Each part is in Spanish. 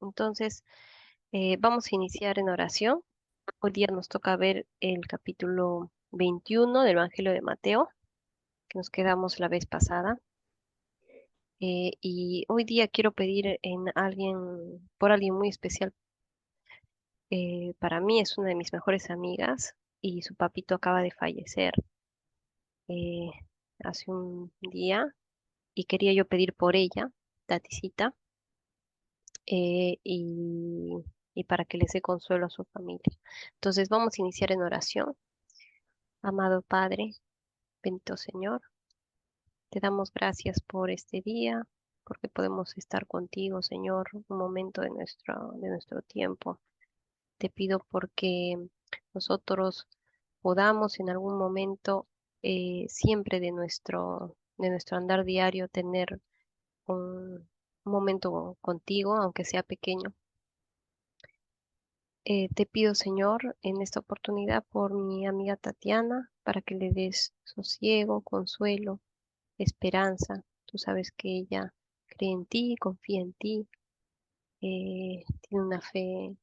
Entonces, vamos a iniciar en oración. Hoy día nos toca ver el capítulo 21 del Evangelio de Mateo, que nos quedamos la vez pasada. Y hoy día quiero pedir por alguien muy especial. Para mí es una de mis mejores amigas y su papito acaba de fallecer eh, hace un día y quería yo pedir por ella, Taticita, y para que les dé consuelo a su familia. Entonces vamos a iniciar en oración. Amado Padre, bendito Señor, te damos gracias por este día, porque podemos estar contigo, Señor, un momento de nuestro tiempo. Te pido porque nosotros podamos en algún momento, siempre de nuestro andar diario, tener un momento contigo, aunque sea pequeño. Te pido, Señor, en esta oportunidad por mi amiga Tatiana, para que le des sosiego, consuelo, esperanza. Tú sabes que ella cree en ti, confía en ti, tiene una fe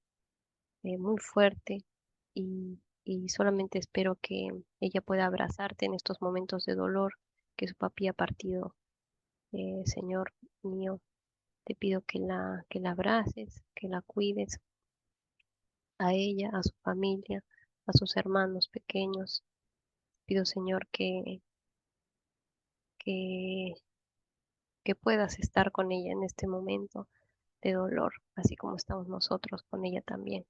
muy fuerte y solamente espero que ella pueda abrazarte en estos momentos de dolor que su papi ha partido. Señor mío, te pido que la abraces, que la cuides a ella, a su familia, a sus hermanos pequeños. Pido, Señor, que, que puedas estar con ella en este momento de dolor, así como estamos nosotros con ella también.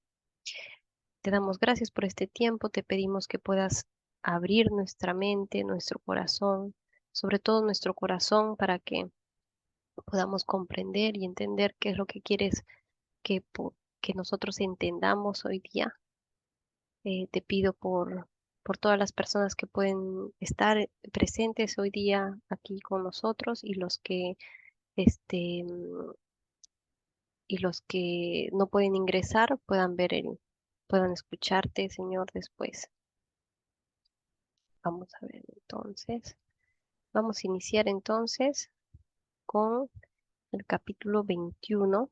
Te damos gracias por este tiempo, te pedimos que puedas abrir nuestra mente, nuestro corazón, sobre todo nuestro corazón, para que podamos comprender y entender qué es lo que quieres que nosotros entendamos hoy día. Te pido por todas las personas que pueden estar presentes hoy día aquí con nosotros este, mm, y los que no pueden ingresar puedan escucharte, Señor, después. Vamos a ver entonces. Vamos a iniciar entonces con el capítulo 21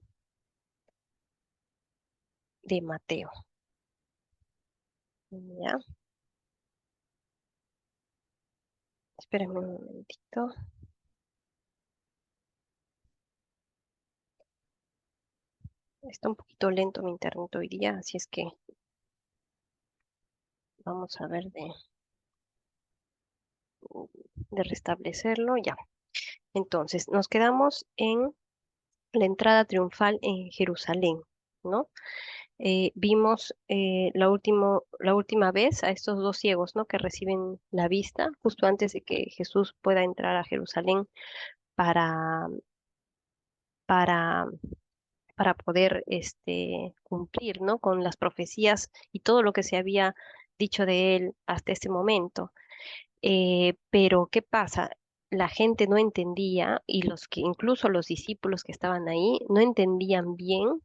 de Mateo. ¿Ya? Espérenme un momentito. Está un poquito lento mi internet hoy día, así es que vamos a ver de restablecerlo ya. Entonces, nos quedamos en la entrada triunfal en Jerusalén, ¿no? Vimos la última vez a estos dos ciegos, ¿no? Que reciben la vista justo antes de que Jesús pueda entrar a Jerusalén para, para, para poder cumplir, ¿no? Con las profecías y todo lo que se había dicho de él hasta ese momento. Pero ¿qué pasa? La gente no entendía y incluso los discípulos que estaban ahí, no entendían bien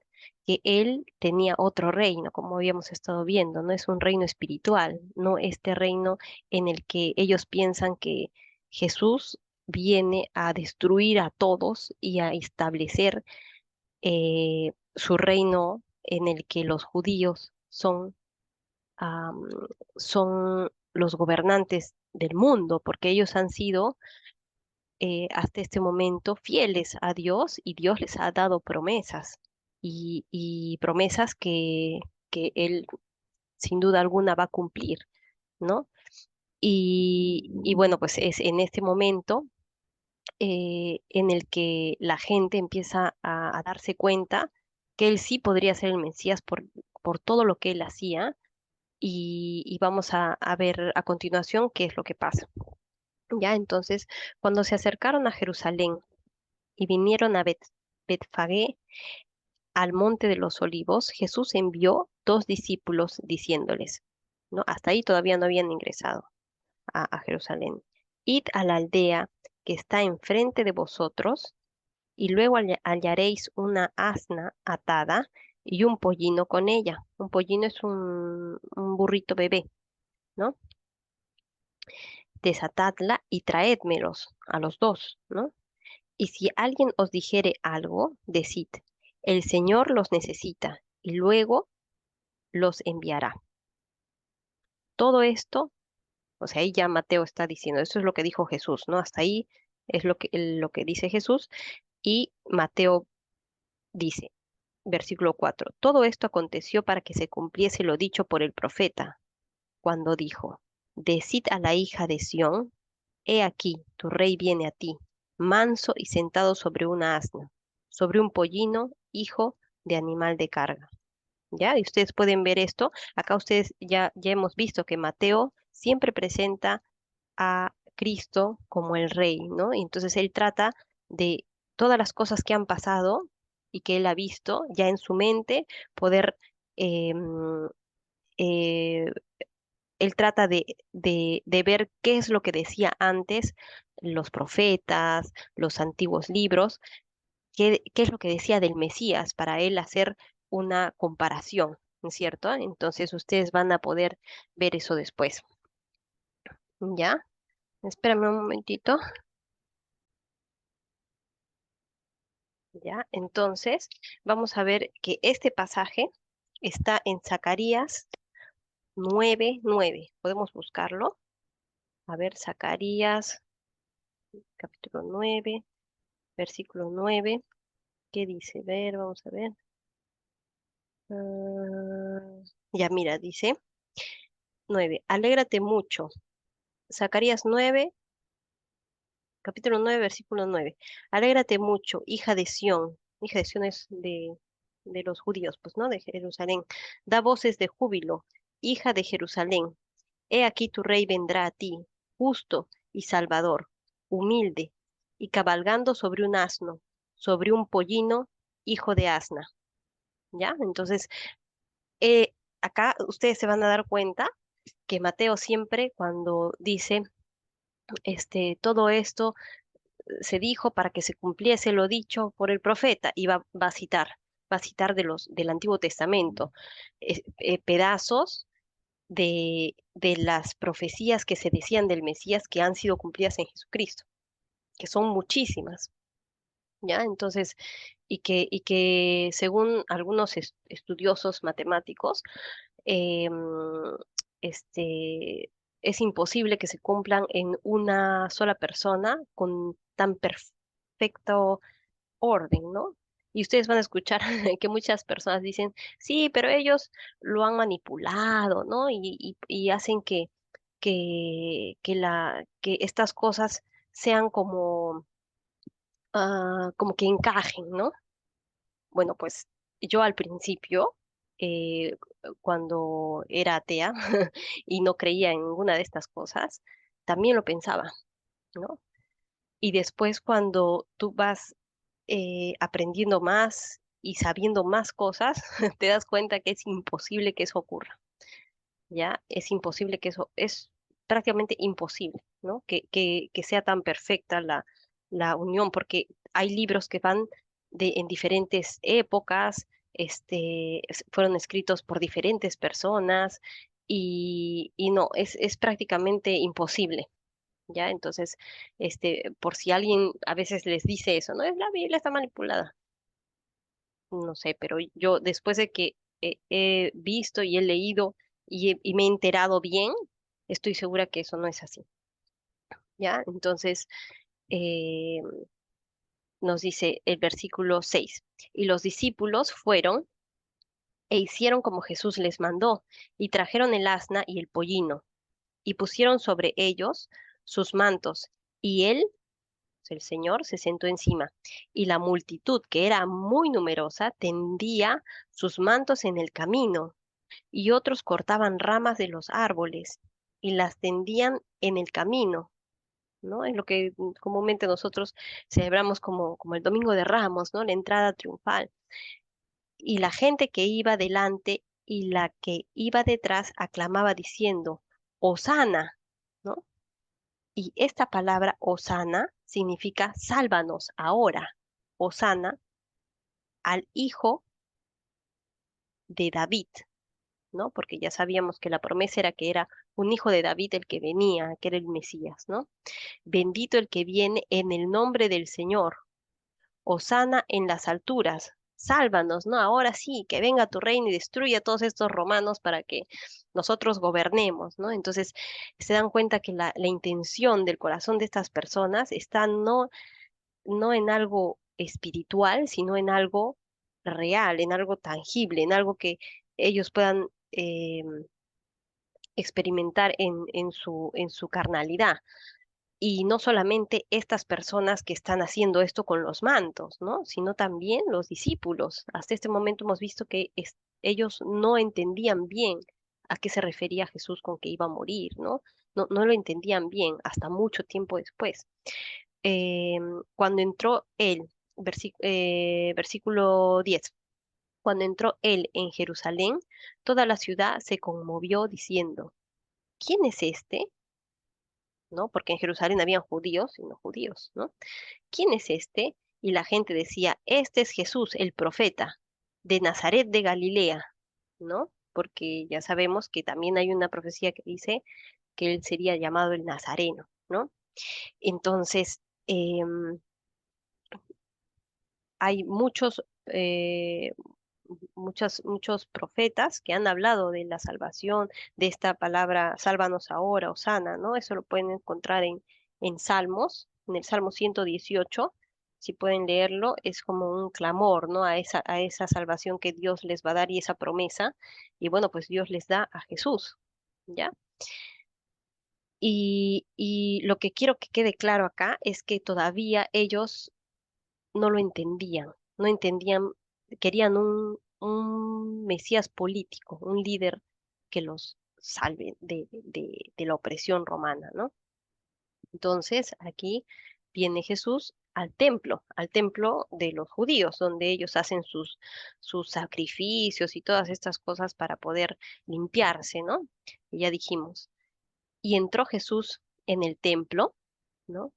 que él tenía otro reino, como habíamos estado viendo, no es un reino espiritual, no este reino en el que ellos piensan que Jesús viene a destruir a todos y a establecer su reino en el que los judíos am, son los gobernantes del mundo, porque ellos han sido hasta este momento fieles a Dios y Dios les ha dado promesas y promesas que Él sin duda alguna va a cumplir, ¿no? Y bueno, pues es en este momento en el que la gente empieza a darse cuenta que Él sí podría ser el Mesías por todo lo que Él hacía y vamos a ver a continuación qué es lo que pasa. Ya, entonces, cuando se acercaron a Jerusalén y vinieron a Betfagé, al monte de los olivos, Jesús envió dos discípulos diciéndoles, ¿no? Hasta ahí todavía no habían ingresado a Jerusalén. Id a la aldea que está enfrente de vosotros y luego hallaréis una asna atada y un pollino con ella. Un pollino es un burrito bebé, ¿no? Desatadla y traédmelos a los dos, ¿no? Y si alguien os dijere algo, decid, El Señor los necesita y luego los enviará. Todo esto, o sea, ahí ya Mateo está diciendo, eso es lo que dijo Jesús, ¿no? Hasta ahí es lo que dice Jesús y Mateo dice, versículo 4, todo esto aconteció para que se cumpliese lo dicho por el profeta, cuando dijo, decid a la hija de Sión, he aquí, tu rey viene a ti, manso y sentado sobre una asna, sobre un pollino, hijo de animal de carga. ¿Ya? Y ustedes pueden ver esto. Acá ustedes ya hemos visto que Mateo siempre presenta a Cristo como el rey, ¿no? Y entonces él trata de todas las cosas que han pasado y que él ha visto ya en su mente, poder, eh, mm, eh, él trata de ver qué es lo que decía antes los profetas, los antiguos libros, qué es lo que decía del Mesías para él hacer una comparación, ¿no es cierto? Entonces ustedes van a poder ver eso después, ¿ya? Espérame un momentito, ¿ya? Entonces vamos a ver que este pasaje está en Zacarías 9:9. ¿Podemos buscarlo? A ver, Zacarías capítulo 9, versículo 9. ¿Qué dice? Ver, vamos a ver. Ya mira, dice 9. Alégrate mucho. Zacarías 9, capítulo 9, versículo 9. Alégrate mucho, hija de Sión. Hija de Sión es de los judíos, pues, ¿no? De Jerusalén. Da voces de júbilo, hija de Jerusalén. He aquí tu rey vendrá a ti, justo y salvador, humilde, y cabalgando sobre un asno, sobre un pollino, hijo de asna. ¿Ya? Entonces, acá ustedes se van a dar cuenta que Mateo siempre cuando dice todo esto se dijo para que se cumpliese lo dicho por el profeta y va a citar del Antiguo Testamento, pedazos de las profecías que se decían del Mesías que han sido cumplidas en Jesucristo, que son muchísimas, ¿ya? Entonces, y que según algunos estudiosos matemáticos, eh, mm, este, es imposible que se cumplan en una sola persona con tan perfecto orden, ¿no? Y ustedes van a escuchar que muchas personas dicen, sí, pero ellos lo han manipulado, ¿no? Y hacen que estas cosas sean como, como que encajen, ¿no? Bueno, pues yo al principio, cuando era atea y no creía en ninguna de estas cosas, también lo pensaba, ¿no? Y después cuando tú vas aprendiendo más y sabiendo más cosas, te das cuenta que es imposible que eso ocurra, ¿ya? Es imposible que eso, es prácticamente imposible, ¿no? Que sea tan perfecta la unión, porque hay libros que van en diferentes épocas, fueron escritos por diferentes personas y no, es prácticamente imposible. ¿Ya? Entonces, por si alguien a veces les dice eso, ¿no? Es la Biblia está manipulada. No sé, pero yo después de que he visto y he leído y me he enterado bien, estoy segura que eso no es así, ¿ya? Entonces, eh, nos dice el versículo 6, y los discípulos fueron e hicieron como Jesús les mandó, y trajeron el asna y el pollino, y pusieron sobre ellos sus mantos, y él, el Señor, se sentó encima, y la multitud, que era muy numerosa, tendía sus mantos en el camino, y otros cortaban ramas de los árboles y las tendían en el camino, ¿no? Es lo que comúnmente nosotros celebramos como el Domingo de Ramos, ¿no? La entrada triunfal. Y la gente que iba delante y la que iba detrás aclamaba diciendo, Hosana, ¿no? Y esta palabra Hosana significa sálvanos ahora. Hosana al hijo de David, ¿no? Porque ya sabíamos que la promesa era que era un hijo de David el que venía, que era el Mesías, ¿no? Bendito el que viene en el nombre del Señor. Hosana en las alturas. sálvanos, ¿no? Ahora sí, que venga tu reino y destruya a todos estos romanos para que nosotros gobernemos, ¿no? Entonces se dan cuenta que la intención del corazón de estas personas está no en algo espiritual, sino en algo real, en algo tangible, en algo que ellos puedan experimentar en su carnalidad. Y no solamente estas personas que están haciendo esto con los mantos, ¿no? Sino también los discípulos. Hasta este momento hemos visto que ellos no entendían bien a qué se refería Jesús con que iba a morir, ¿no? No lo entendían bien hasta mucho tiempo después. Cuando entró él, versículo 10, cuando entró él en Jerusalén, toda la ciudad se conmovió diciendo, ¿quién es este? ¿No? Porque en Jerusalén habían judíos y no judíos, ¿no? ¿Quién es este? Y la gente decía, este es Jesús, el profeta, de Nazaret de Galilea, ¿no? Porque ya sabemos que también hay una profecía que dice que él sería llamado el Nazareno, ¿no? Entonces, hay muchos profetas que han hablado de la salvación, de esta palabra, sálvanos ahora, Hosana, ¿no? Eso lo pueden encontrar en Salmos, en el Salmo 118, si pueden leerlo, es como un clamor, ¿no? A esa salvación que Dios les va a dar y esa promesa, y bueno, pues Dios les da a Jesús, ¿ya? Y lo que quiero que quede claro acá es que todavía ellos no lo entendían, no entendían, querían un Mesías político, un líder que los salve de la opresión romana, ¿no? Entonces, aquí viene Jesús al templo de los judíos, donde ellos hacen sus sacrificios y todas estas cosas para poder limpiarse, ¿no? Y ya dijimos. Y entró Jesús en el templo, ¿no?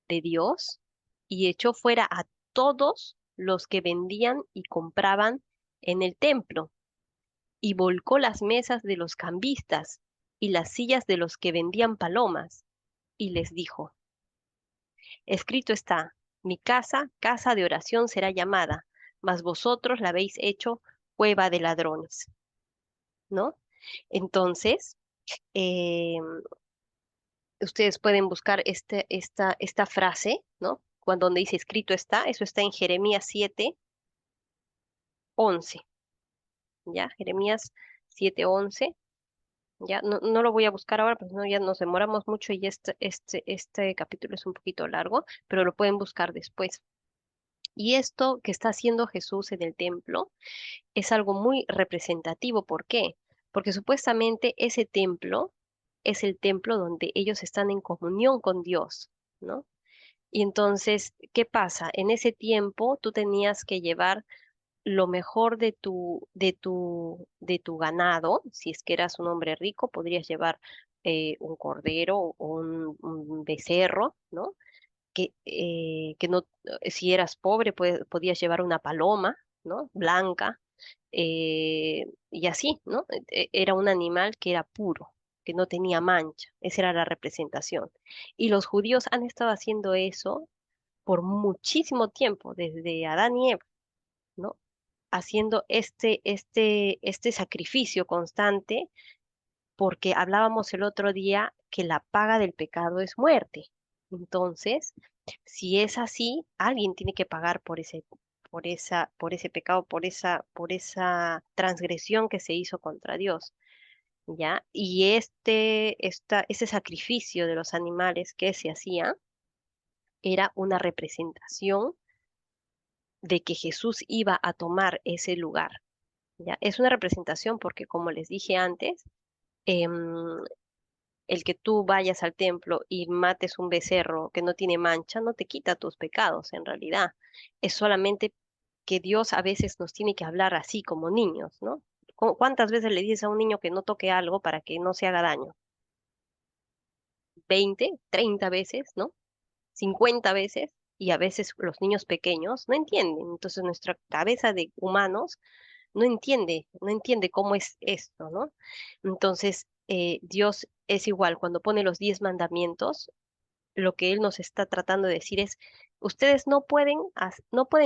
De Dios y echó fuera a todos los que vendían y compraban en el templo y volcó las mesas de los cambistas y las sillas de los que vendían palomas y les dijo, escrito está, mi casa, casa de oración será llamada, mas vosotros la habéis hecho cueva de ladrones, ¿no? Entonces, eh, ustedes pueden buscar esta frase, ¿no? Cuando donde dice escrito está, eso está en Jeremías 7:11, ¿ya? Jeremías 7:11, ¿ya? No lo voy a buscar ahora, porque no, ya nos demoramos mucho y este capítulo es un poquito largo, pero lo pueden buscar después. Y esto que está haciendo Jesús en el templo es algo muy representativo. ¿Por qué? Porque supuestamente ese templo es el templo donde ellos están en comunión con Dios, ¿no? Y entonces, ¿qué pasa? En ese tiempo tú tenías que llevar lo mejor de tu ganado. Si es que eras un hombre rico, podrías llevar un cordero o un becerro, ¿no? Que no, si eras pobre, podías llevar una paloma, ¿no? Blanca, y así, ¿no? Era un animal que era puro, que no tenía mancha. Esa era la representación. Y los judíos han estado haciendo eso por muchísimo tiempo, desde Adán y Eva, ¿no? Haciendo este sacrificio constante, porque hablábamos el otro día que la paga del pecado es muerte. Entonces, si es así, alguien tiene que pagar por ese pecado, por esa transgresión que se hizo contra Dios, ¿ya? Y ese sacrificio de los animales que se hacía era una representación de que Jesús iba a tomar ese lugar, ¿ya? Es una representación porque, como les dije antes, em, el que tú vayas al templo y mates un becerro que no tiene mancha no te quita tus pecados, en realidad. Es solamente que Dios a veces nos tiene que hablar así como niños, ¿no? ¿Cuántas veces le dices a un niño que no toque algo para que no se haga daño? 20, 30 veces, ¿no? 50 veces, y a veces los niños pequeños no entienden. Entonces nuestra cabeza de humanos no entiende cómo es esto, ¿no? Entonces, Dios es igual, cuando pone los 10 mandamientos, lo que Él nos está tratando de decir es, ustedes no pueden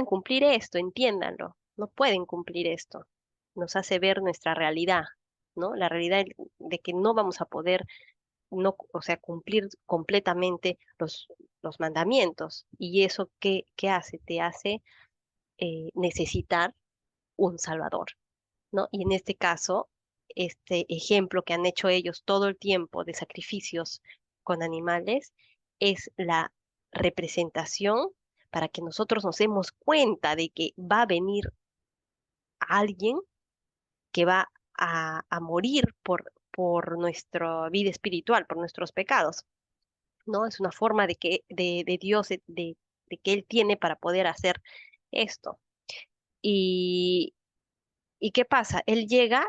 cumplir esto, entiéndanlo. no pueden cumplir esto. Nos hace ver nuestra realidad, ¿no? La realidad de que no vamos a poder, no, o sea, cumplir completamente los mandamientos. ¿Y eso qué hace? Te hace necesitar un Salvador, ¿no? Y en este caso, este ejemplo que han hecho ellos todo el tiempo de sacrificios con animales es la representación para que nosotros nos demos cuenta de que va a venir alguien que va a morir por nuestra vida espiritual, por nuestros pecados, ¿no? Es una forma de Dios, de que Él tiene para poder hacer esto. Y, ¿Y qué pasa? Él llega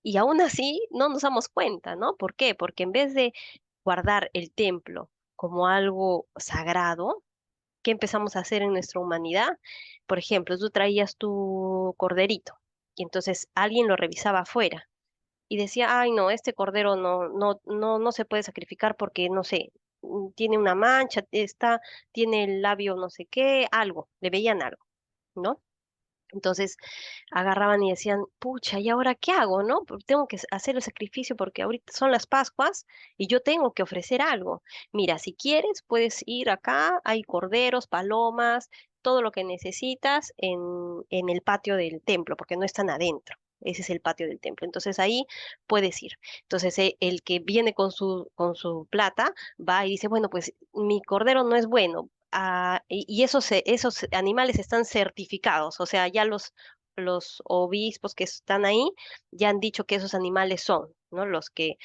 y aún así no nos damos cuenta, ¿no? ¿Por qué? Porque en vez de guardar el templo como algo sagrado, ¿qué empezamos a hacer en nuestra humanidad? Por ejemplo, tú traías tu corderito y entonces alguien lo revisaba afuera y decía, ay, no, este cordero no se puede sacrificar porque, no sé, tiene una mancha, tiene el labio no sé qué, algo, le veían algo, ¿no? Entonces agarraban y decían, pucha, ¿y ahora qué hago, no? Tengo que hacer el sacrificio porque ahorita son las Pascuas y yo tengo que ofrecer algo. Mira, si quieres, puedes ir acá, hay corderos, palomas, todo lo que necesitas en el patio del templo, porque no están adentro. Ese es el patio del templo. Entonces ahí puedes ir. Entonces el que viene con su plata va y dice, bueno, pues mi cordero no es bueno, y esos animales están certificados, o sea, ya los obispos que están ahí ya han dicho que esos animales son, ¿no? Los que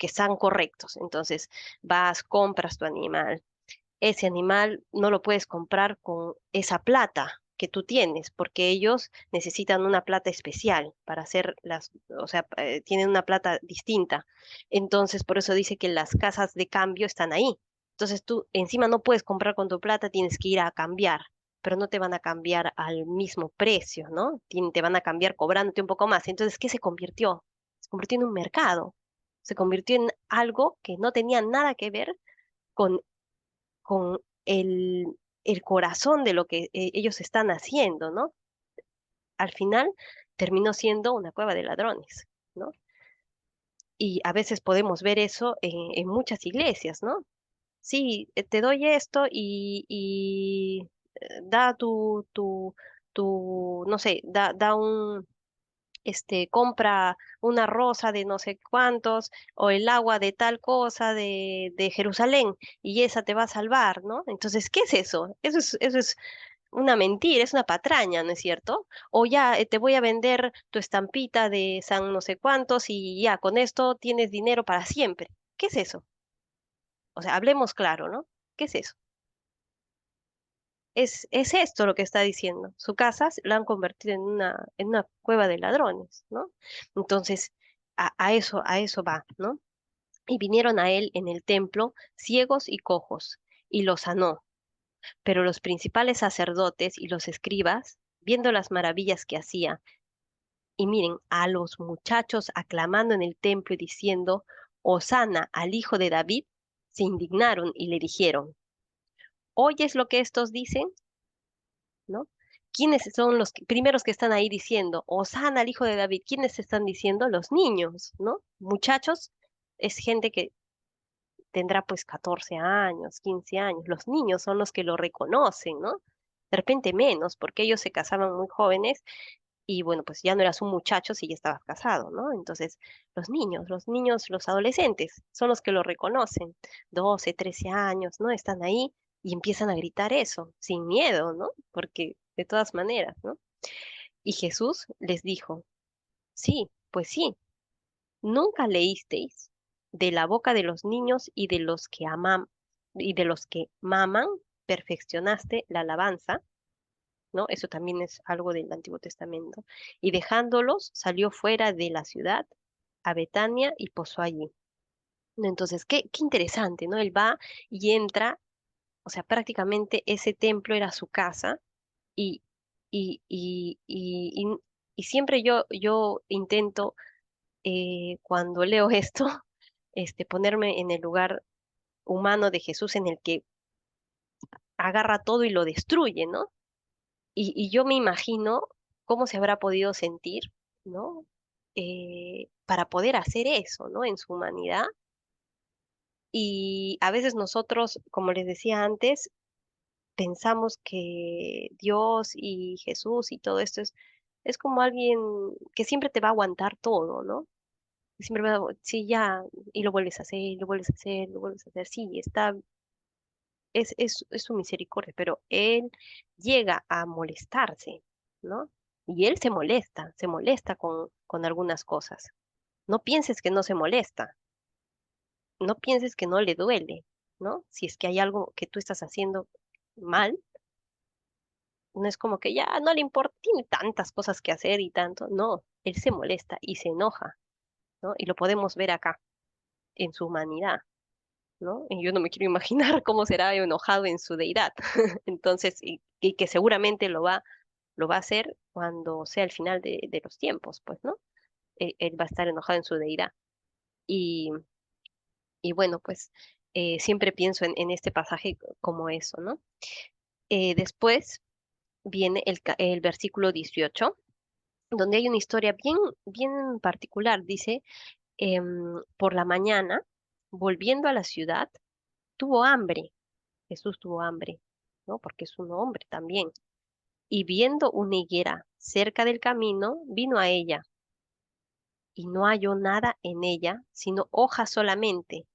están correctos. Entonces, vas, compras tu animal. Ese animal no lo puedes comprar con esa plata que tú tienes, porque ellos necesitan una plata especial para hacer o sea, tienen una plata distinta. Entonces, por eso dice que las casas de cambio están ahí. Entonces, tú encima no puedes comprar con tu plata, tienes que ir a cambiar, pero no te van a cambiar al mismo precio, ¿no? Te van a cambiar cobrándote un poco más. Entonces, ¿qué se convirtió? Se convirtió en un mercado. Se convirtió en algo que no tenía nada que ver con el corazón de lo que ellos están haciendo, ¿no? Al final terminó siendo una cueva de ladrones, ¿no? Y a veces podemos ver eso en muchas iglesias, ¿no? Sí, te doy esto y da no sé, da compra una rosa de no sé cuántos o el agua de tal cosa de Jerusalén y esa te va a salvar, ¿no? Entonces, ¿qué es eso? Eso es una mentira, es una patraña, ¿no es cierto? O ya te voy a vender tu estampita de San no sé cuántos y ya con esto tienes dinero para siempre. ¿Qué es eso? O sea, hablemos claro, ¿no? ¿Qué es eso? Es esto lo que está diciendo. Su casa la han convertido en una cueva de ladrones, ¿no? Entonces, a eso va, ¿no? Y vinieron a él en el templo ciegos y cojos, y los sanó. Pero los principales sacerdotes y los escribas, viendo las maravillas que hacía, y miren, a los muchachos aclamando en el templo y diciendo, Hosana al hijo de David, se indignaron y le dijeron, ¿oyes lo que estos dicen? ¿No? ¿Quiénes son los primeros que están ahí diciendo, Hosana al hijo de David? ¿Quiénes están diciendo? Los niños, ¿no? Muchachos es gente que tendrá pues 14 años, 15 años. Los niños son los que lo reconocen, ¿no? De repente menos, porque ellos se casaban muy jóvenes y bueno, pues ya no eras un muchacho si ya estabas casado, ¿no? Entonces, los niños, los adolescentes son los que lo reconocen. 12, 13 años, ¿no? Están ahí y empiezan a gritar eso, sin miedo, ¿no? Porque de todas maneras, ¿no? Y Jesús les dijo, sí, pues sí, ¿nunca leísteis de la boca de los niños y de los que maman perfeccionaste la alabanza? ¿No? Eso también es algo del Antiguo Testamento. Y dejándolos, salió fuera de la ciudad a Betania y posó allí. ¿No? Entonces, qué interesante, ¿no? Él va y entra, o sea, prácticamente ese templo era su casa y, y siempre yo intento, cuando leo esto, ponerme en el lugar humano de Jesús en el que agarra todo y lo destruye, ¿no? Y yo me imagino cómo se habrá podido sentir, ¿no? Para poder hacer eso, ¿no? En su humanidad. Y a veces nosotros, como les decía antes, pensamos que Dios y Jesús y todo esto es como alguien que siempre te va a aguantar todo, ¿no? Siempre va a, sí, ya, y lo vuelves a hacer, y lo vuelves a hacer, lo vuelves a hacer, sí, está, es su misericordia, pero Él llega a molestarse, ¿no? Y Él se molesta con algunas cosas. No pienses que no se molesta, no pienses que no le duele, ¿no? Si es que hay algo que tú estás haciendo mal, no es como que ya no le importa, tiene tantas cosas que hacer y tanto, no, Él se molesta y se enoja, ¿no? Y lo podemos ver acá, en su humanidad, ¿no? Y yo no me quiero imaginar cómo será enojado en su deidad. Entonces, y que seguramente lo va a hacer cuando sea el final de los tiempos, pues, ¿no? Él va a estar enojado en su deidad. Y, y bueno, pues siempre pienso en este pasaje como eso, ¿no? Después viene el versículo 18, donde hay una historia bien particular. Dice, por la mañana, volviendo a la ciudad, tuvo hambre. Jesús tuvo hambre, ¿no? Porque es un hombre también. Y viendo una higuera cerca del camino, vino a ella, y no halló nada en ella, sino hojas solamente,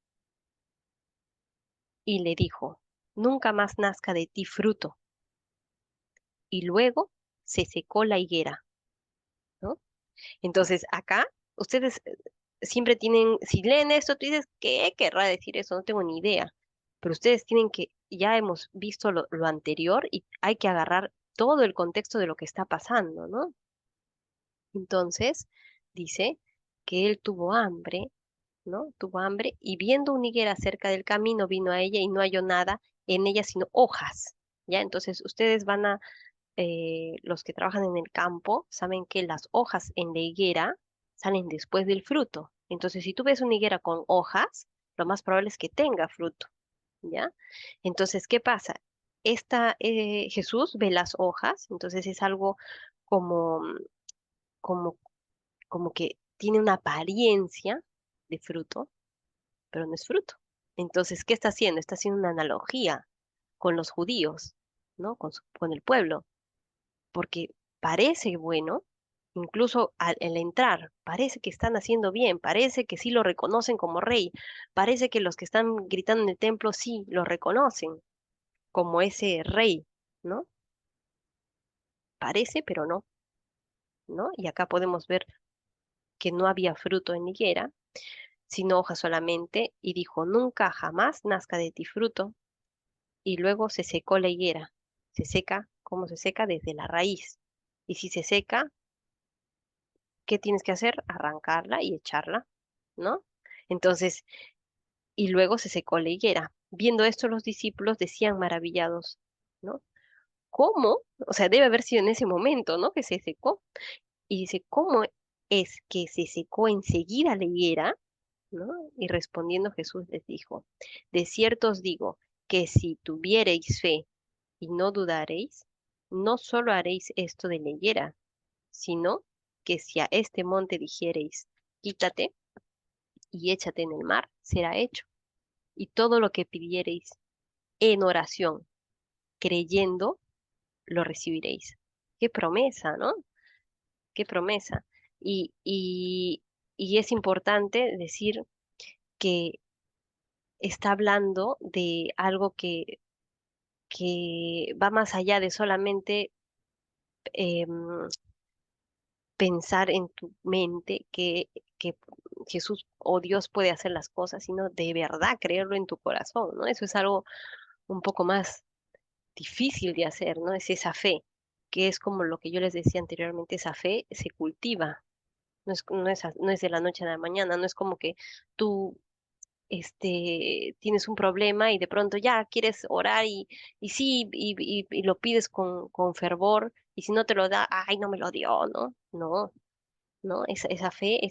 y le dijo, nunca más nazca de ti fruto. Y luego se secó la higuera, ¿no? Entonces, acá, ustedes siempre tienen, si leen esto, tú dices, ¿qué querrá decir eso? No tengo ni idea. Pero ustedes tienen que, ya hemos visto lo anterior y hay que agarrar todo el contexto de lo que está pasando, ¿no? Entonces, dice que él tuvo hambre, ¿no? Tuvo hambre y viendo una higuera cerca del camino vino a ella y no halló nada en ella sino hojas, ¿ya? Entonces, ustedes van a, los que trabajan en el campo, saben que las hojas en la higuera salen después del fruto. Entonces, si tú ves una higuera con hojas, lo más probable es que tenga fruto, ¿ya? Entonces, ¿qué pasa? Jesús ve las hojas, entonces es algo como, como como que tiene una apariencia de fruto, pero no es fruto. Entonces, ¿qué está haciendo? Está haciendo una analogía con los judíos, ¿no? Con el pueblo, porque parece bueno, incluso al entrar, parece que están haciendo bien, parece que sí lo reconocen como rey, parece que los que están gritando en el templo sí lo reconocen como ese rey, ¿no? Parece, pero no, ¿no? Y acá podemos ver que no había fruto en higuera sino hoja solamente, y dijo, nunca jamás nazca de ti fruto. Y luego se secó la higuera. Se seca, ¿cómo se seca? Desde la raíz. Y si se seca, ¿qué tienes que hacer? Arrancarla y echarla, ¿no? Entonces, y luego se secó la higuera. Viendo esto, los discípulos decían maravillados, ¿no? ¿Cómo? O sea, debe haber sido en ese momento, ¿no? Que se secó. Y dice, ¿cómo es que se secó enseguida la higuera? ¿No? Y respondiendo Jesús les dijo, de cierto os digo que si tuviereis fe y no dudareis, no solo haréis esto de la higuera, sino que si a este monte dijereis, quítate y échate en el mar, será hecho. Y todo lo que pidiereis en oración, creyendo, lo recibiréis. Qué promesa, ¿no? Qué promesa. Y es importante decir que está hablando de algo que va más allá de solamente pensar en tu mente que Jesús o Dios puede hacer las cosas, sino de verdad creerlo en tu corazón, ¿no? Eso es algo un poco más difícil de hacer, ¿no? Es esa fe, que es como lo que yo les decía anteriormente, esa fe se cultiva. No es de la noche a la mañana, no es como que tú tienes un problema y de pronto ya quieres orar y sí, y lo pides con fervor, y si no te lo da, ay, no me lo dio, ¿no? No, no, esa fe,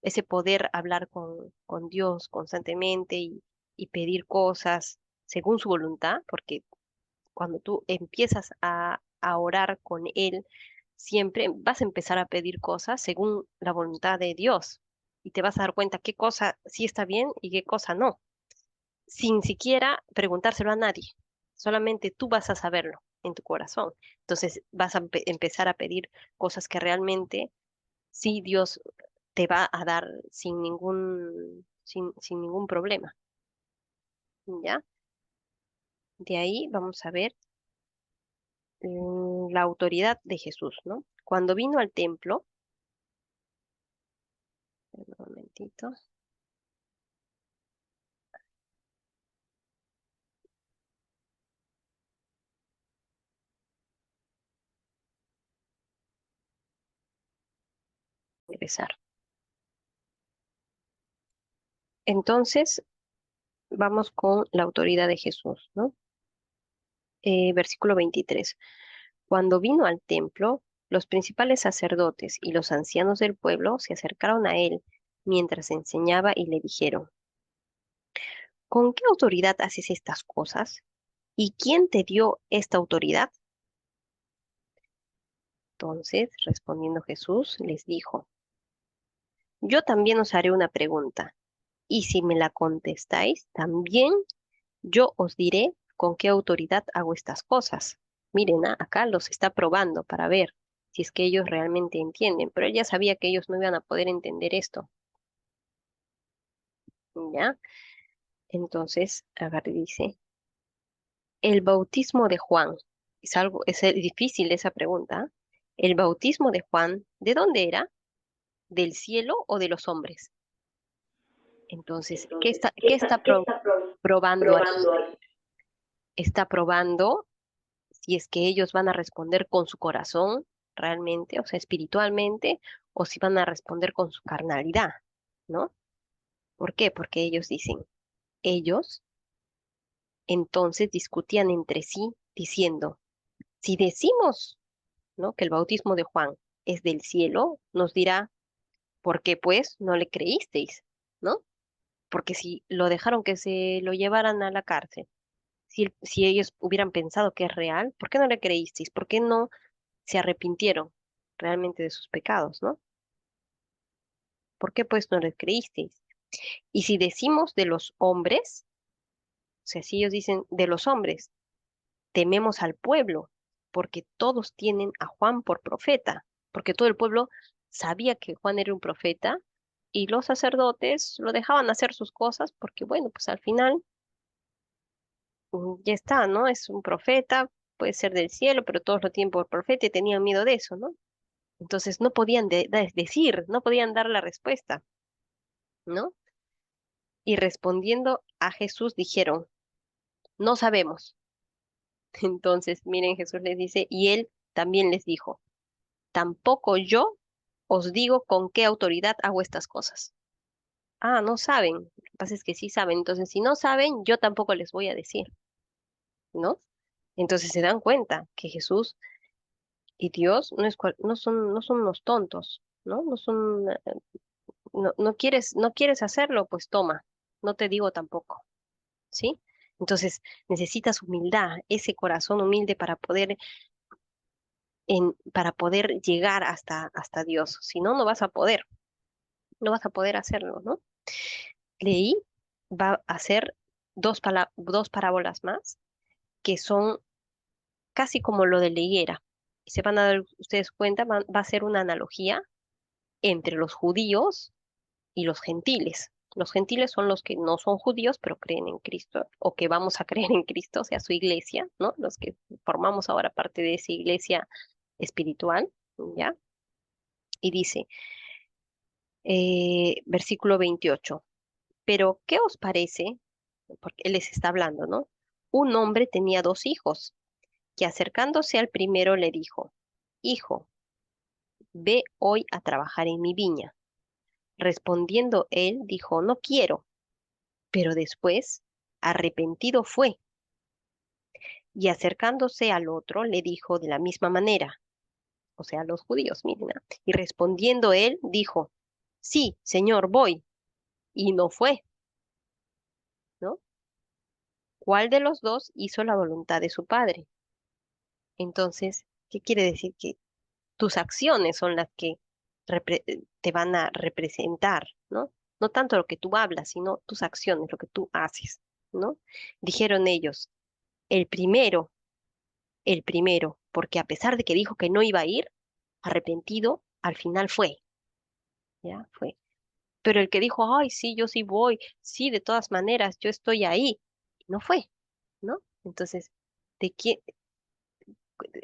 ese poder hablar con Dios constantemente y pedir cosas según su voluntad, porque cuando tú empiezas a orar con Él, siempre vas a empezar a pedir cosas según la voluntad de Dios y te vas a dar cuenta qué cosa sí está bien y qué cosa no, sin siquiera preguntárselo a nadie. Solamente tú vas a saberlo en tu corazón. Entonces vas a empezar a pedir cosas que realmente sí Dios te va a dar sin ningún problema. ¿Ya? De ahí vamos a ver la autoridad de Jesús, ¿no? Cuando vino al templo, un momentito, regresar. Entonces, vamos con la autoridad de Jesús, ¿no? Versículo 23. Cuando vino al templo, los principales sacerdotes y los ancianos del pueblo se acercaron a él mientras enseñaba y le dijeron, ¿con qué autoridad haces estas cosas? ¿Y quién te dio esta autoridad? Entonces, respondiendo Jesús, les dijo, yo también os haré una pregunta, y si me la contestáis, también yo os diré con qué autoridad hago estas cosas. Miren, acá los está probando para ver si es que ellos realmente entienden, pero él ya sabía que ellos no iban a poder entender esto, ¿ya? Entonces, a ver, dice, el bautismo de Juan, es difícil esa pregunta. El bautismo de Juan, ¿de dónde era? ¿Del cielo o de los hombres? Entonces, ¿qué está probando aquí? Probando ahí? Está probando si es que ellos van a responder con su corazón realmente, o sea, espiritualmente, o si van a responder con su carnalidad, ¿no? ¿Por qué? Porque ellos entonces discutían entre sí diciendo, si decimos, ¿no? Que el bautismo de Juan es del cielo, nos dirá, ¿por qué pues no le creísteis? ¿No? Porque si lo dejaron que se lo llevaran a la cárcel, si ellos hubieran pensado que es real, ¿por qué no le creísteis? ¿Por qué no se arrepintieron realmente de sus pecados, ¿no? ¿Por qué pues no les creísteis? Y si decimos de los hombres, o sea, si ellos dicen de los hombres, tememos al pueblo, porque todos tienen a Juan por profeta, porque todo el pueblo sabía que Juan era un profeta y los sacerdotes lo dejaban hacer sus cosas porque, bueno, pues al final ya está, ¿no? Es un profeta, puede ser del cielo, pero todos lo tienen por profeta y tenían miedo de eso, ¿no? Entonces no podían decir, no podían dar la respuesta, ¿no? Y respondiendo a Jesús dijeron, no sabemos. Entonces, miren, Jesús les dice, y él también les dijo, tampoco yo os digo con qué autoridad hago estas cosas. Ah, no saben. Lo que pasa es que sí saben. Entonces, si no saben, yo tampoco les voy a decir, ¿no? Entonces se dan cuenta que Jesús y Dios no son unos tontos, ¿no? No quieres hacerlo, pues toma. No te digo tampoco. ¿Sí? Entonces necesitas humildad, ese corazón humilde para poder llegar hasta Dios. Si no, no vas a poder hacerlo, ¿no? Leí va a hacer dos parábolas más que son casi como lo de la higuera. Y se van a dar ustedes cuenta, va a ser una analogía entre los judíos y los gentiles. Los gentiles son los que no son judíos, pero creen en Cristo, o que vamos a creer en Cristo, o sea, su iglesia, ¿no? Los que formamos ahora parte de esa iglesia espiritual, ¿ya? Y dice, versículo 28, pero ¿qué os parece? Porque él les está hablando, ¿no? Un hombre tenía dos hijos, que acercándose al primero le dijo, Hijo, ve hoy a trabajar en mi viña. Respondiendo él, dijo, no quiero, pero después, arrepentido fue y acercándose al otro le dijo de la misma manera, o sea, los judíos, miren, y respondiendo él dijo, sí, señor, voy, y no fue, ¿no? ¿Cuál de los dos hizo la voluntad de su padre? Entonces, ¿qué quiere decir? Que tus acciones son las que te van a representar, ¿no? No tanto lo que tú hablas, sino tus acciones, lo que tú haces, ¿no? Dijeron ellos, el primero, el primero, porque a pesar de que dijo que no iba a ir, arrepentido, al final fue, ¿ya? Fue. Pero el que dijo, ay, sí, yo sí voy, sí, de todas maneras, yo estoy ahí, no fue, ¿no? Entonces, ¿de quién,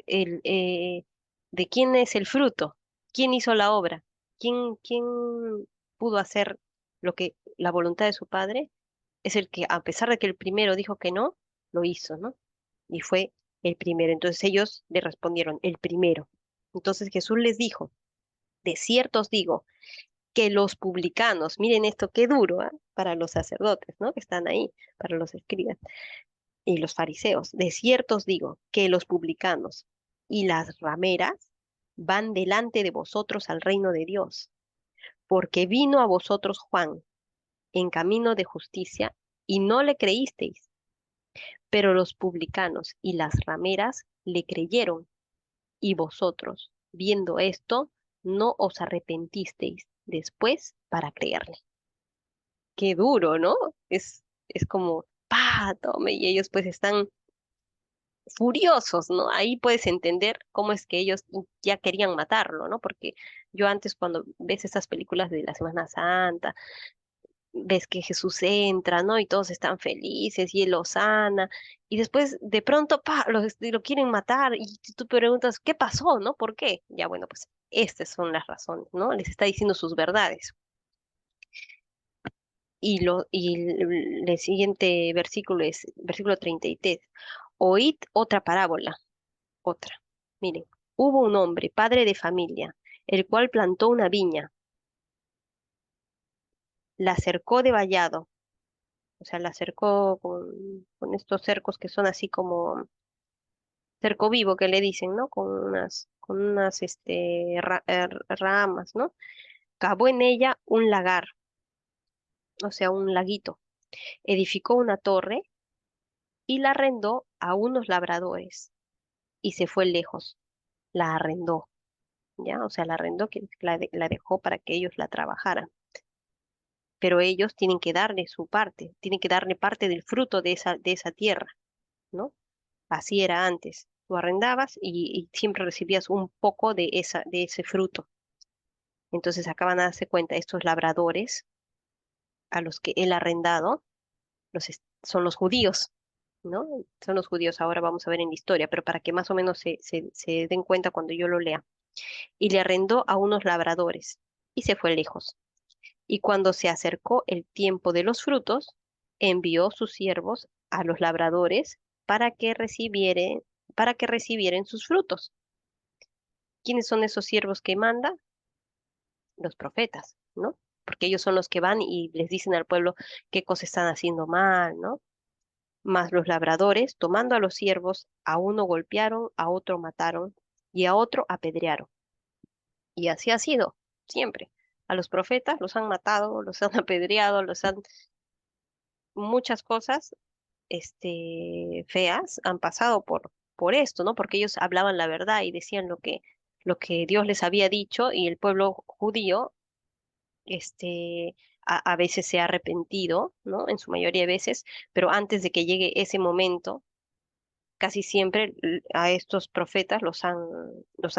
el, ¿de quién es el fruto? ¿Quién hizo la obra? ¿Quién pudo hacer lo que la voluntad de su padre? Es el que, a pesar de que el primero dijo que no, lo hizo, ¿no? Y fue el primero. Entonces ellos le respondieron, el primero. Entonces Jesús les dijo, de cierto os digo, que los publicanos, miren esto, qué duro, ¿ah? Para los sacerdotes, ¿no? Que están ahí, para los escribas y los fariseos. De cierto os digo que los publicanos y las rameras van delante de vosotros al reino de Dios, porque vino a vosotros Juan en camino de justicia y no le creísteis, pero los publicanos y las rameras le creyeron, y vosotros, viendo esto, no os arrepentisteis después para creerle. Qué duro, ¿no? Es como, pa, tome, y ellos pues están furiosos, ¿no? Ahí puedes entender cómo es que ellos ya querían matarlo, ¿no? Porque yo antes cuando ves estas películas de la Semana Santa, ves que Jesús entra, ¿no? Y todos están felices y él los sana, y después de pronto, pa, lo quieren matar y tú preguntas, ¿qué pasó, no? ¿Por qué? Ya bueno, pues estas son las razones, ¿no? Les está diciendo sus verdades. El siguiente versículo es versículo 33. Oíd otra parábola. Otra. Miren, hubo un hombre, padre de familia, el cual plantó una viña, la cercó de vallado, o sea, la cercó con estos cercos que son así como cerco vivo que le dicen, ¿no? Con unas ramas, ¿no? Cavó en ella un lagar, o sea, un laguito. Edificó una torre y la arrendó a unos labradores y se fue lejos. La arrendó, ¿ya? O sea, la arrendó, que la dejó para que ellos la trabajaran. Pero ellos tienen que darle su parte, tienen que darle parte del fruto de esa tierra, ¿no? Así era antes. Tú arrendabas y siempre recibías un poco de ese fruto. Entonces acaban de darse cuenta, estos labradores a los que él ha arrendado son los judíos, ¿no? Son los judíos, ahora vamos a ver en la historia, pero para que más o menos se den cuenta cuando yo lo lea. Y le arrendó a unos labradores y se fue lejos. Y cuando se acercó el tiempo de los frutos, envió sus siervos a los labradores para que recibieran sus frutos. ¿Quiénes son esos siervos que manda? Los profetas, ¿no? Porque ellos son los que van y les dicen al pueblo qué cosas están haciendo mal, ¿no? Mas los labradores, tomando a los siervos, a uno golpearon, a otro mataron y a otro apedrearon. Y así ha sido, siempre. A los profetas los han matado, los han apedreado, muchas cosas feas han pasado por esto, ¿no? Porque ellos hablaban la verdad y decían lo que Dios les había dicho, y el pueblo judío, a veces se ha arrepentido, ¿no? En su mayoría de veces, pero antes de que llegue ese momento, casi siempre a estos profetas los han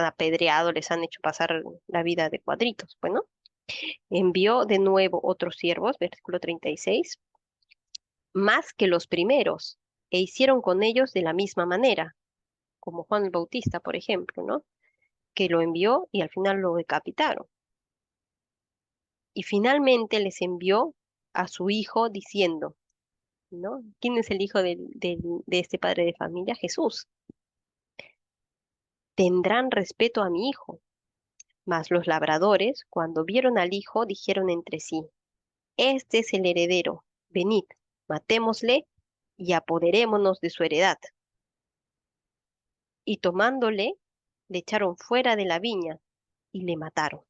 apedreado, les han hecho pasar la vida de cuadritos, bueno. Envió de nuevo otros siervos, versículo 36, más que los primeros, e hicieron con ellos de la misma manera, como Juan el Bautista, por ejemplo, ¿no? Que lo envió y al final lo decapitaron. Y finalmente les envió a su hijo diciendo, ¿no? ¿Quién es el hijo de este padre de familia? Jesús. Tendrán respeto a mi hijo. Mas los labradores, cuando vieron al hijo, dijeron entre sí, este es el heredero, venid, matémosle y apoderémonos de su heredad. Y tomándole, le echaron fuera de la viña y le mataron.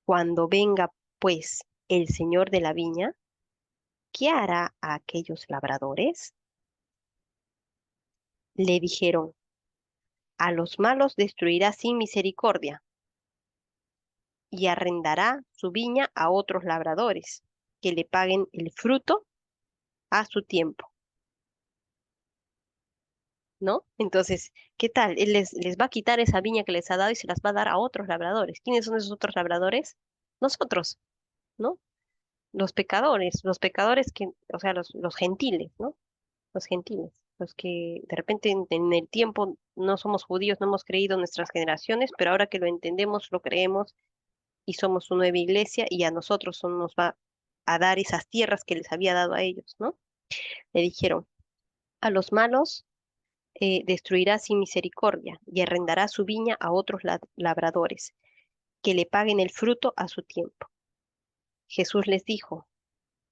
Cuando venga, pues, el señor de la viña, ¿qué hará a aquellos labradores? Le dijeron, a los malos destruirá sin misericordia y arrendará su viña a otros labradores que le paguen el fruto a su tiempo, ¿no? Entonces, ¿qué tal? Él les va a quitar esa viña que les ha dado y se las va a dar a otros labradores. ¿Quiénes son esos otros labradores? Nosotros, ¿no? Los pecadores que, o sea, los gentiles, ¿no? Los gentiles, los que de repente en el tiempo no somos judíos, no hemos creído en nuestras generaciones, pero ahora que lo entendemos, lo creemos y somos una nueva iglesia y a nosotros nos va a dar esas tierras que les había dado a ellos, ¿no? Le dijeron, a los malos destruirá sin misericordia y arrendará su viña a otros labradores, que le paguen el fruto a su tiempo. Jesús les dijo,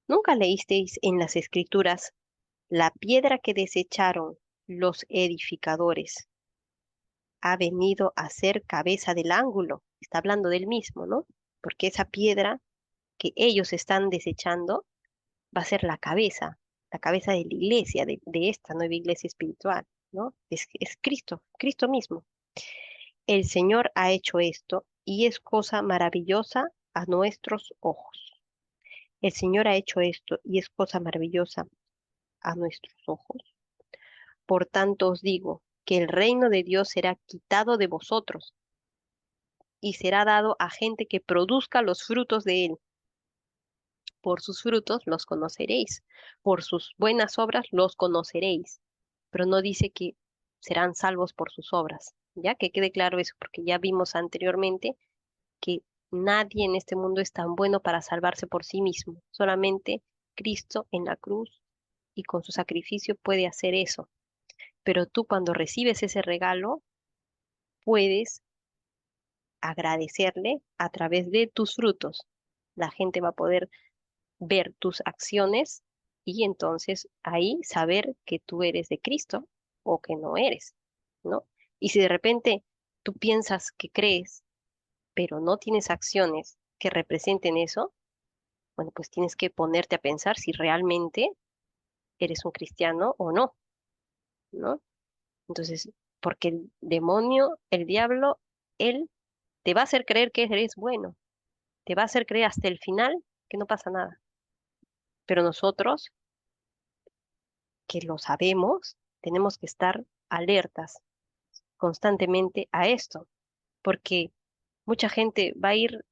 ¿nunca leísteis en las Escrituras la piedra que desecharon los edificadores ha venido a ser cabeza del ángulo? Está hablando del mismo, ¿no? Porque esa piedra que ellos están desechando va a ser la cabeza de la iglesia, de esta nueva iglesia espiritual, ¿no? Es Cristo, Cristo mismo. El Señor ha hecho esto y es cosa maravillosa a nuestros ojos. El Señor ha hecho esto y es cosa maravillosa a nuestros ojos. Por tanto os digo que el reino de Dios será quitado de vosotros y será dado a gente que produzca los frutos de él. Por sus frutos los conoceréis, por sus buenas obras los conoceréis. Pero no dice que serán salvos por sus obras. Ya que quede claro eso, porque ya vimos anteriormente que nadie en este mundo es tan bueno para salvarse por sí mismo. Solamente Cristo en la cruz y con su sacrificio puede hacer eso. Pero tú cuando recibes ese regalo, puedes agradecerle a través de tus frutos. La gente va a poder ver tus acciones y entonces ahí saber que tú eres de Cristo o que no eres, ¿no? Y si de repente tú piensas que crees, pero no tienes acciones que representen eso, bueno, pues tienes que ponerte a pensar si realmente eres un cristiano o no, ¿no? Entonces, porque el demonio, el diablo, él te va a hacer creer que eres bueno, te va a hacer creer hasta el final que no pasa nada. Pero nosotros, que lo sabemos, tenemos que estar alertas constantemente a esto, porque mucha gente va a ir,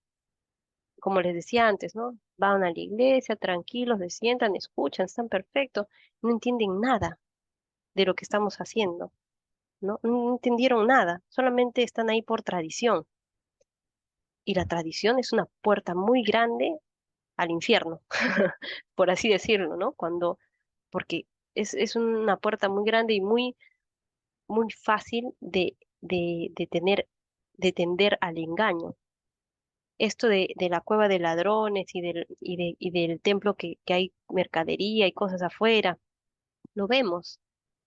como les decía antes, ¿no? Van a la iglesia tranquilos, se sientan, escuchan, están perfectos, no entienden nada de lo que estamos haciendo, ¿no? No entendieron nada, solamente están ahí por tradición. Y la tradición es una puerta muy grande al infierno, por así decirlo, ¿no? Porque es una puerta muy grande y muy fácil de tener, de tender al engaño. Esto de la cueva de ladrones y del templo que hay mercadería y cosas afuera, lo vemos.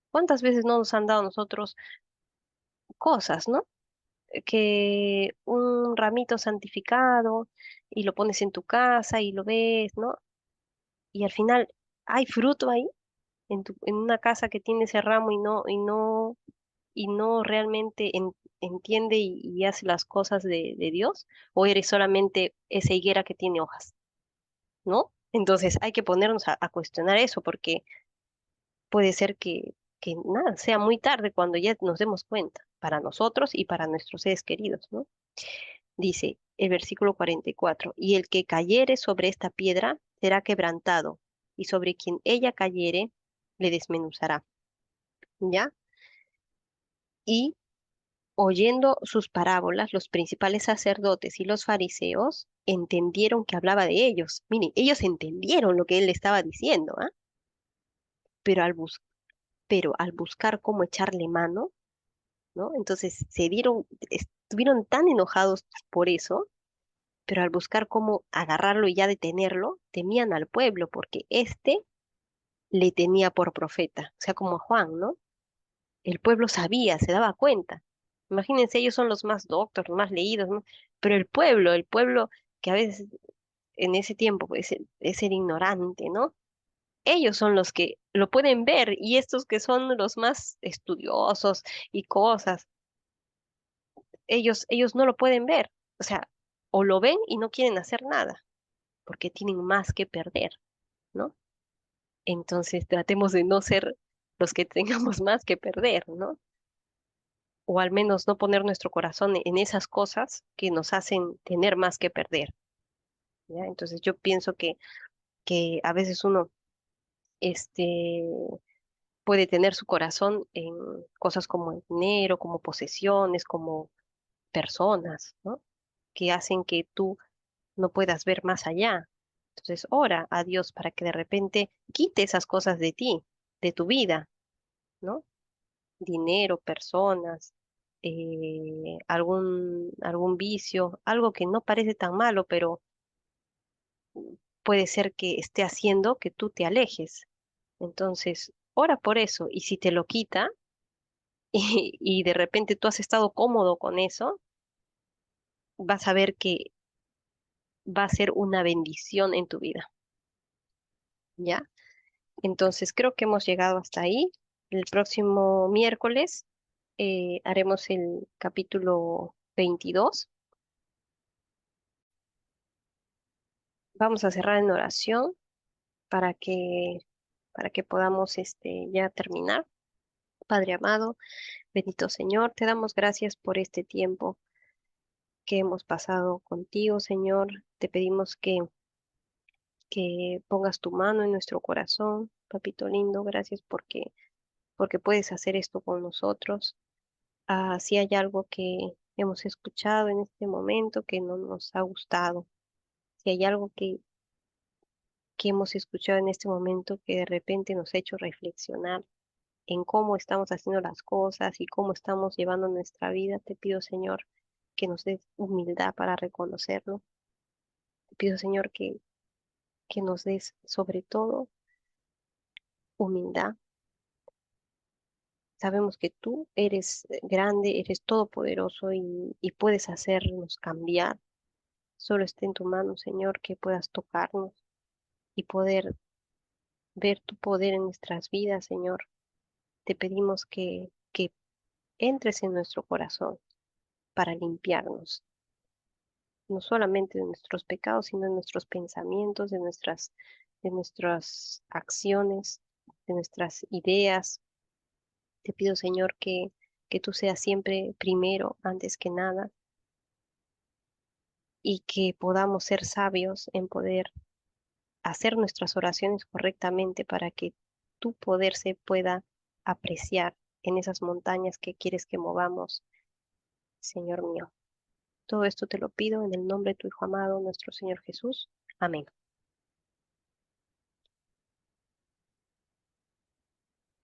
¿Cuántas veces no nos han dado a nosotros cosas, ¿no? Que un ramito santificado y lo pones en tu casa y lo ves, ¿no? Y al final hay fruto ahí en una casa que tiene ese ramo y no realmente entiende y hace las cosas de Dios, o eres solamente esa higuera que tiene hojas, ¿no? Entonces hay que ponernos a cuestionar eso, porque puede ser que nada, sea muy tarde cuando ya nos demos cuenta, para nosotros y para nuestros seres queridos, ¿no? Dice el versículo 44, y el que cayere sobre esta piedra será quebrantado, y sobre quien ella cayere le desmenuzará, ¿ya? Y oyendo sus parábolas, los principales sacerdotes y los fariseos entendieron que hablaba de ellos. Miren, ellos entendieron lo que él le estaba diciendo, ¿ah? Pero al buscar cómo echarle mano, ¿no? Entonces estuvieron tan enojados por eso, pero al buscar cómo agarrarlo y ya detenerlo, temían al pueblo, porque éste le tenía por profeta, o sea, como a Juan, ¿no? El pueblo sabía, se daba cuenta. Imagínense, ellos son los más doctos, los más leídos, ¿no? Pero el pueblo que a veces en ese tiempo pues, es el ignorante, ¿no? ellos son los que lo pueden ver y estos que son los más estudiosos y cosas, ellos no lo pueden ver. O sea, o lo ven y no quieren hacer nada porque tienen más que perder, ¿no? Entonces tratemos de no ser los que tengamos más que perder, ¿no? O al menos no poner nuestro corazón en esas cosas que nos hacen tener más que perder, ¿ya? Entonces yo pienso que a veces uno este, puede tener su corazón en cosas como el dinero, como posesiones, como personas, ¿no? Que hacen que tú no puedas ver más allá. Entonces ora a Dios para que de repente quite esas cosas de ti, de tu vida, ¿no? Dinero, personas, algún vicio, algo que no parece tan malo, pero puede ser que esté haciendo que tú te alejes. Entonces, ora por eso y si te lo quita y de repente tú has estado cómodo con eso, vas a ver que va a ser una bendición en tu vida, ¿ya? Entonces, creo que hemos llegado hasta ahí. El próximo miércoles haremos el capítulo 22. Vamos a cerrar en oración para para que podamos ya terminar. Padre amado, bendito Señor, te damos gracias por este tiempo que hemos pasado contigo, Señor. Te pedimos que pongas tu mano en nuestro corazón, papito lindo. Gracias porque puedes hacer esto con nosotros. Si hay algo que hemos escuchado en este momento que no nos ha gustado, si hay algo que hemos escuchado en este momento que de repente nos ha hecho reflexionar en cómo estamos haciendo las cosas y cómo estamos llevando nuestra vida, te pido, Señor, que nos des humildad para reconocerlo. Te pido, Señor, que nos des sobre todo humildad. Sabemos que tú eres grande, eres todopoderoso y puedes hacernos cambiar. Solo esté en tu mano, Señor, que puedas tocarnos y poder ver tu poder en nuestras vidas, Señor. Te pedimos que entres en nuestro corazón para limpiarnos, no solamente de nuestros pecados, sino de nuestros pensamientos, de nuestras acciones, de nuestras ideas. Te pido, Señor, que tú seas siempre primero, antes que nada, y que podamos ser sabios en poder hacer nuestras oraciones correctamente para que tu poder se pueda apreciar en esas montañas que quieres que movamos, Señor mío. Todo esto te lo pido en el nombre de tu Hijo amado, nuestro Señor Jesús. Amén.